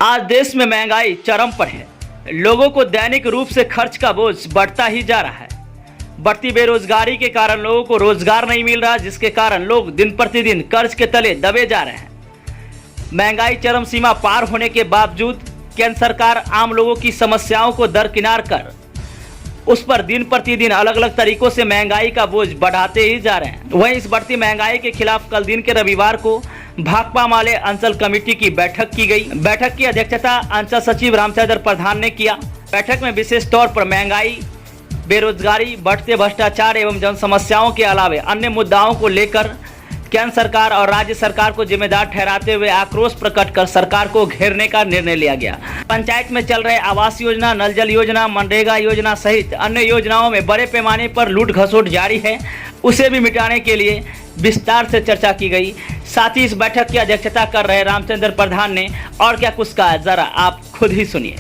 आज देश में महंगाई चरम पर है। लोगों को दैनिक रूप से खर्च का बोझ बढ़ता ही जा रहा है। बढ़ती बेरोजगारी के कारण लोगों को रोजगार नहीं मिल रहा, जिसके कारण लोग दिन प्रतिदिन कर्ज के तले दबे जा रहे हैं। महंगाई चरम सीमा पार होने के बावजूद केंद्र सरकार आम लोगों की समस्याओं को दरकिनार कर उस पर दिन प्रतिदिन अलग अलग तरीकों से महंगाई का बोझ बढ़ाते ही जा रहे हैं। वहीं इस बढ़ती महंगाई के खिलाफ कल दिन के रविवार को भाकपा माले अंचल कमेटी की बैठक की गई। बैठक की अध्यक्षता अंचल सचिव रामचंद्र प्रधान ने किया। बैठक में विशेष तौर पर महंगाई, बेरोजगारी, बढ़ते भ्रष्टाचार एवं जन समस्याओं के अलावा अन्य मुद्दाओं को लेकर केंद्र सरकार और राज्य सरकार को जिम्मेदार ठहराते हुए आक्रोश प्रकट कर सरकार को घेरने का निर्णय लिया गया। पंचायत में चल रहे आवास योजना, नल जल योजना, मनरेगा योजना सहित अन्य योजनाओं में बड़े पैमाने पर लूट घसोट जारी है, उसे भी मिटाने के लिए विस्तार से चर्चा की गई। साथ ही इस बैठक की अध्यक्षता कर रहे रामचंद्र प्रधान ने और क्या कुछ कहा, जरा आप खुद ही सुनिए।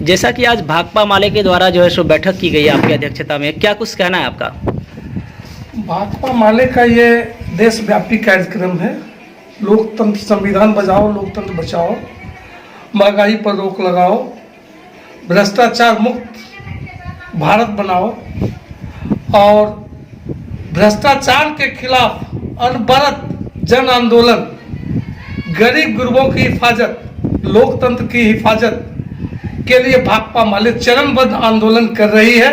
जैसा कि आज भाकपा माले के द्वारा जो है सो बैठक की गई आपकी अध्यक्षता में, क्या कुछ कहना है आपका? भाकपा माले का ये देशव्यापी कार्यक्रम है। लोकतंत्र, संविधान बचाओ, लोकतंत्र बचाओ, महंगाई पर रोक लगाओ, भ्रष्टाचार मुक्त भारत बनाओ और भ्रष्टाचार के खिलाफ अनवरत जन आंदोलन, गरीब गुरबों की हिफाजत, लोकतंत्र की हिफाजत के लिए भाकपा माले चरणबद्ध आंदोलन कर रही है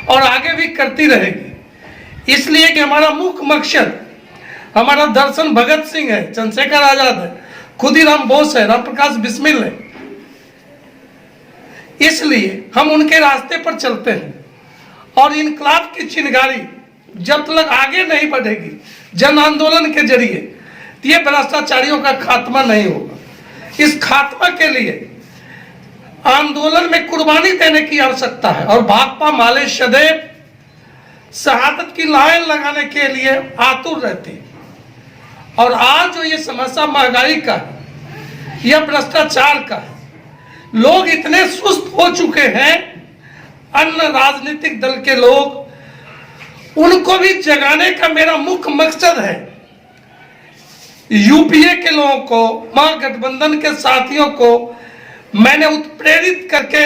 और आगे भी करती रहेगी। इसलिए कि हमारा मुख्य मकसद, हमारा दर्शन भगत सिंह है, चंद्रशेखर आजाद है, खुदीराम बोस है, राम प्रकाश बिस्मिल है। इसलिए हम उनके रास्ते पर चलते हैं और इनकलाब की चिंगारी जब तक आगे नहीं बढ़ेगी जन आंदोलन के जरिए, तो ये भ्रष्टाचारियों का खात्मा नहीं होगा। इस खात्मा के लिए आंदोलन में कुर्बानी देने की आवश्यकता है और भाकपा माले सदैव शहादत की लाइन लगाने के लिए आतुर रहती है। और आज जो ये समस्या महंगाई का है, यह भ्रष्टाचार का है, लोग इतने सुस्त हो चुके हैं, अन्य राजनीतिक दल के लोग, उनको भी जगाने का मेरा मुख्य मकसद है। यूपीए के लोगों को, महागठबंधन के साथियों को मैंने उत्प्रेरित करके,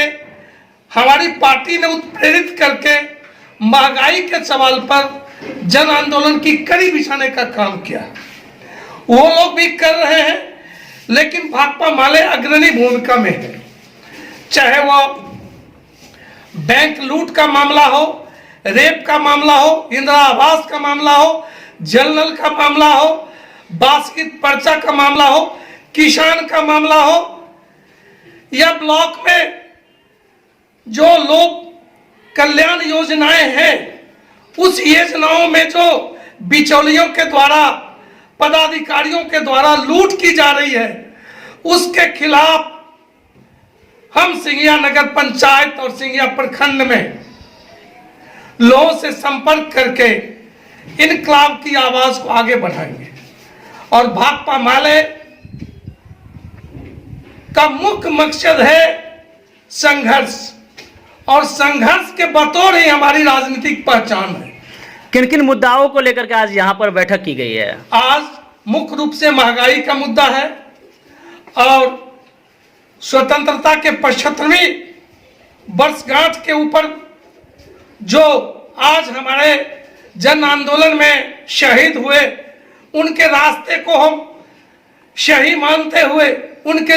हमारी पार्टी ने उत्प्रेरित करके महंगाई के सवाल पर जन आंदोलन की कड़ी बिछाने का काम किया। वो लोग भी कर रहे हैं, लेकिन भाकपा माले अग्रणी भूमिका में है। चाहे वो बैंक लूट का मामला हो, रेप का मामला हो, इंदिरा आवास का मामला हो, जल नल का मामला हो, बासकीत पर्चा का मामला हो, किसान का मामला हो, या ब्लॉक में जो लोग कल्याण योजनाएं हैं, उस योजनाओं में जो बिचौलियों के द्वारा, पदाधिकारियों के द्वारा लूट की जा रही है, उसके खिलाफ हम सिंघिया नगर पंचायत और सिंघिया प्रखंड में लोगों से संपर्क करके इनकलाब की आवाज को आगे बढ़ाएंगे। और भाकपा माले का मुख्य मकसद है संघर्ष, और संघर्ष के बतौर ही हमारी राजनीतिक पहचान है। किन किन मुद्दाओं को लेकर के आज यहाँ पर बैठक की गई है? आज मुख्य रूप से महंगाई का मुद्दा है और स्वतंत्रता के 75वीं वर्षगांठ के ऊपर जो आज हमारे जन आंदोलन में शहीद हुए, उनके रास्ते को हम सही मानते हुए, उनके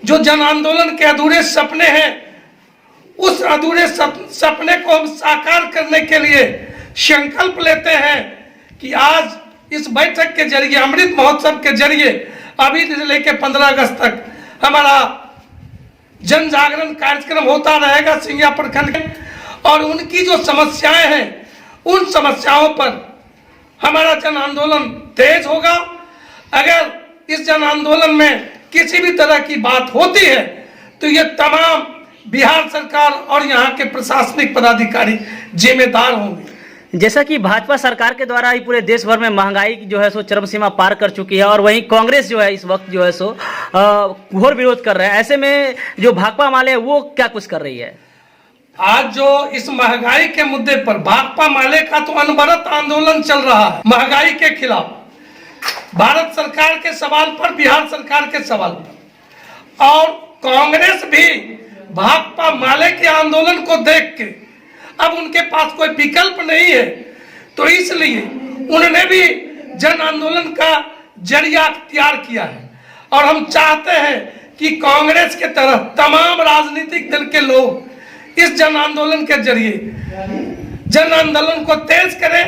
जो जन आंदोलन के अधूरे सपने हैं, उस अधूरे सपने को हम साकार करने के लिए संकल्प लेते हैं कि आज इस बैठक के जरिए, अमृत महोत्सव के जरिए, अभी से लेकर 15 अगस्त तक हमारा जन जागरण कार्यक्रम होता रहेगा सिंघिया प्रखंड के। और उनकी जो समस्याएं हैं, उन समस्याओं पर हमारा जन आंदोलन तेज होगा। अगर इस जन आंदोलन में किसी भी तरह की बात होती है, तो ये तमाम बिहार सरकार और यहाँ के प्रशासनिक पदाधिकारी जिम्मेदार होंगे। जैसा कि भाजपा सरकार के द्वारा ही पूरे देश भर में महंगाई जो है सो चरम सीमा पार कर चुकी है, और वहीं कांग्रेस जो है इस वक्त जो है सो घोर विरोध कर रहे हैं। ऐसे में जो भाकपा माले वो क्या कुछ कर रही है? आज जो इस महंगाई के मुद्दे पर भाकपा माले का तो अनवरत आंदोलन चल रहा है महंगाई के खिलाफ, भारत सरकार के सवाल पर, बिहार सरकार के सवाल पर। और कांग्रेस भी भाकपा माले के आंदोलन को देख के अब उनके पास कोई विकल्प नहीं है, तो इसलिए उन्होंने भी जन आंदोलन का जरिया अख्तियार किया है। और हम चाहते हैं कि कांग्रेस के तरह तमाम राजनीतिक दल के लोग इस जन आंदोलन के जरिए जन आंदोलन को तेज करें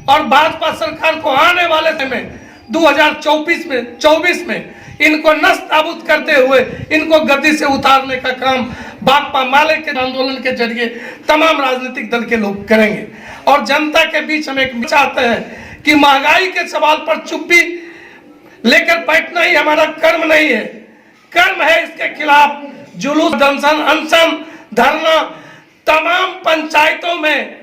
और भाजपा सरकार को आने वाले समय 2024 में इनको नष्ट नाबूद करते हुए इनको गद्दी से उतारने का काम भाकपा माले के आंदोलन के जरिए तमाम राजनीतिक दल के लोग करेंगे। और जनता के बीच हम एक चाहते हैं कि महंगाई के सवाल पर चुप्पी लेकर बैठना ही हमारा कर्म नहीं है, कर्म है इसके खिलाफ जुलूस, अनशन, धरना, तमाम पंचायतों में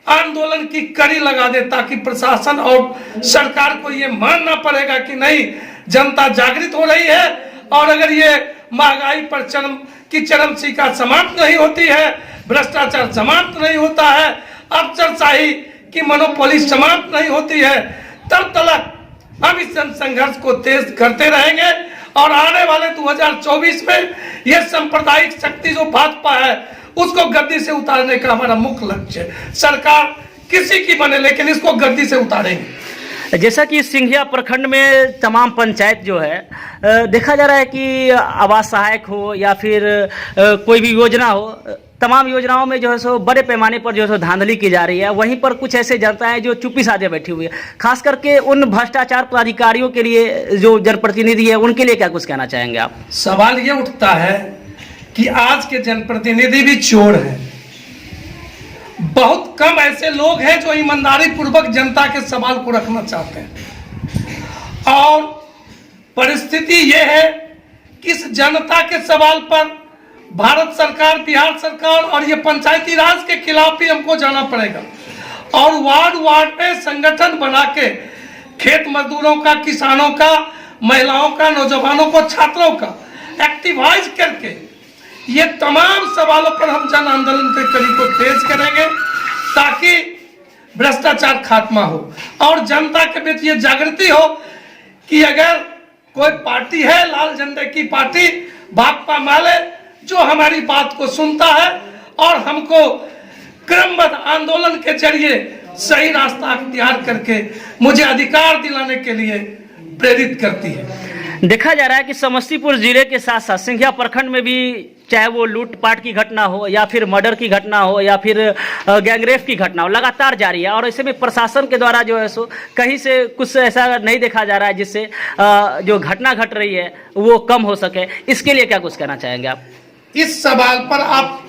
आंदोलन की कड़ी लगा दे, ताकि प्रशासन और सरकार को ये मानना पड़ेगा कि नहीं, जनता जागृत हो रही है। और अगर ये महंगाई पर चरम सीमा समाप्त नहीं होती है, भ्रष्टाचार समाप्त नहीं होता है, अफसरशाही की मोनोपोली समाप्त नहीं होती है, तब तक हम इस संघर्ष को तेज करते रहेंगे। और आने वाले 2024 में यह सांप्रदायिक शक्ति जो भाजपा है उसको गद्दी से उतारने का हमारा मुख्य लक्ष्य है। सरकार किसी की बने लेकिन इसको गद्दी से उतारेंगे। जैसा कि सिंघिया प्रखंड में तमाम पंचायत जो है देखा जा रहा है कि आवास सहायक हो या फिर कोई भी योजना हो, तमाम योजनाओं में जो है सो बड़े पैमाने पर जो है सो धांधली की जा रही है। वहीं पर कुछ ऐसे जनता है जो चुप्पी साधे बैठी हुई है, खास करके उन भ्रष्टाचार पदाधिकारियों के लिए जो जनप्रतिनिधि है उनके लिए क्या कुछ कहना चाहेंगे आप? सवाल ये उठता है कि आज के जनप्रतिनिधि भी चोर हैं। बहुत कम ऐसे लोग हैं जो ईमानदारी पूर्वक जनता के सवाल को रखना चाहते हैं। और परिस्थिति ये है कि इस जनता के सवाल पर भारत सरकार, बिहार सरकार और ये पंचायती राज के खिलाफ भी हमको जाना पड़ेगा। और वार्ड वार्ड में संगठन बना के खेत मजदूरों का, किसानों का, महिलाओं का, नौजवानों को, छात्रों का एक्टिवाइज करके ये तमाम सवालों पर हम जन आंदोलन के कड़ी को तेज करेंगे, ताकि भ्रष्टाचार खात्मा हो और जनता के बीच ये जागृति हो कि अगर कोई पार्टी है, लाल झंडे की पार्टी भाकपा माले, जो हमारी बात को सुनता है और हमको क्रमबद्ध आंदोलन के जरिए सही रास्ता अख्तियार करके मुझे अधिकार दिलाने के लिए प्रेरित करती है। देखा जा रहा है कि समस्तीपुर जिले के साथ साथ सिंघिया प्रखंड में भी चाहे वो लूटपाट की घटना हो या फिर मर्डर की घटना हो या फिर गैंगरेप की घटना हो, लगातार जारी है। और ऐसे में प्रशासन के द्वारा जो है सो कहीं से कुछ ऐसा नहीं देखा जा रहा है जिससे जो घटना घट रही है वो कम हो सके। इसके लिए क्या कुछ कहना चाहेंगे आप? इस सवाल पर आप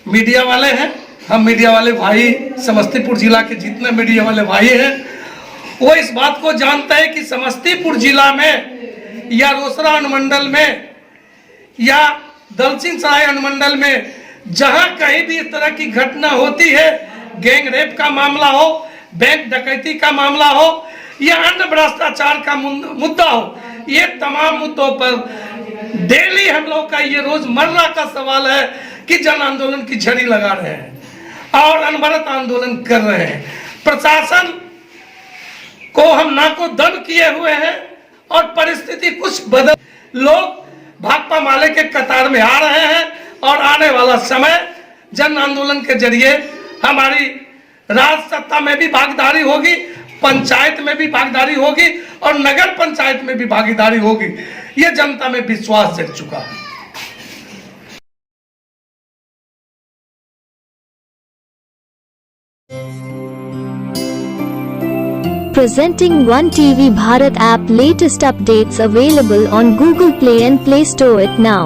मीडिया वाले हैं, हम मीडिया वाले भाई, समस्तीपुर जिला के जितने मीडिया वाले भाई हैं वो इस बात को जानते हैं कि समस्तीपुर जिला में या रोसड़ा अनुमंडल में या दलसिंह सराय अनुमंडल में जहां कहीं भी इस तरह की घटना होती है, गैंग रेप का मामला हो, बैंक डकैती का मामला हो या अन्य भ्रष्टाचार का मुद्दा हो, ये तमाम मुद्दों पर डेली हम लोग का ये रोजमर्रा का सवाल है कि जन आंदोलन की झड़ी लगा रहे हैं और अनवरत आंदोलन कर रहे हैं। प्रशासन को हम नाको दम किए हुए हैं और परिस्थिति कुछ बदल, लोग भाकपा माले के कतार में आ रहे हैं और आने वाला समय जन आंदोलन के जरिए हमारी राज सत्ता में भी भागीदारी होगी, पंचायत में भी भागीदारी होगी और नगर पंचायत में भी भागीदारी होगी। ये जनता में विश्वास जग चुका है। Presenting One TV Bharat app, latest updates available on Google Play and Play Store it now.